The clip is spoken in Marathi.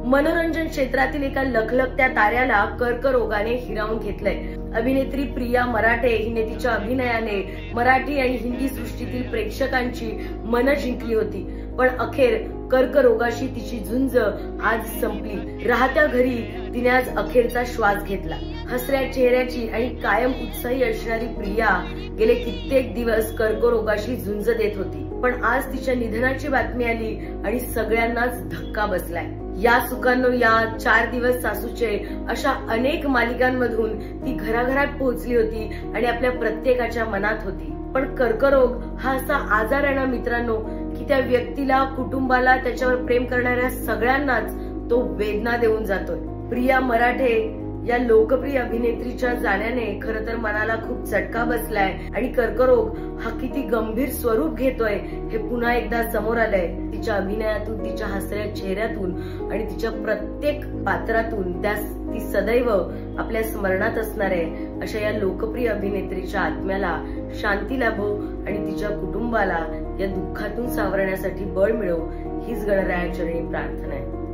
मनोरंजन क्षेत्रातील एका लखलखत्या ताऱ्याला कर्करोगाने हिरावून घेतलंय। अभिनेत्री प्रिया मराठे हिने तिच्या अभिनयाने मराठी आणि हिंदी सृष्टीतील प्रेक्षकांची मन जिंकली होती, पण अखेर कर्करोगाशी तिची झुंज आज संपली। राहत्या घरी तिने आज अखेरचा श्वास घेतला। हसऱ्या चेहऱ्याची आणि कायम उत्साही असणारी प्रिया गेले कित्येक दिवस कर्करोगाशी झुंज देत होती, पण आज तिच्या निधनाची बातमी आली आणि सगळ्यांनाच धक्का बसलाय। या सुखांनो या 4 दिवस सासूचे अशा अनेक मालिकांमधून ती घराघरात पोहोचली होती आणि आपल्या प्रत्येकाच्या मनात होती। पण कर्करोग हा असा आजार आहे ना मित्रांनो, की त्या व्यक्तीला, कुटुंबाला, त्याच्यावर प्रेम करणाऱ्या सगळ्यांनाच तो वेदना देऊन जातोय। प्रिया मराठे या लोकप्रिय अभिनेत्रीच्या जाण्याने खरं तर मनाला खूप चटका बसलाय आणि कर्करोग हा किती गंभीर स्वरूप घेतोय हे पुन्हा एकदा समोर आलंय। तिच्या अभिनयातून, तिच्या हसऱ्या चेहऱ्यातून आणि तिच्या प्रत्येक पात्रातून ती सदैव आपल्या स्मरणात असणार आहे। अशा या लोकप्रिय अभिनेत्रीच्या आत्म्याला शांती लाभो आणि तिच्या कुटुंबाला या दुःखातून सावरण्यासाठी बळ मिळो हीच गणरायाचरणी प्रार्थना आहे।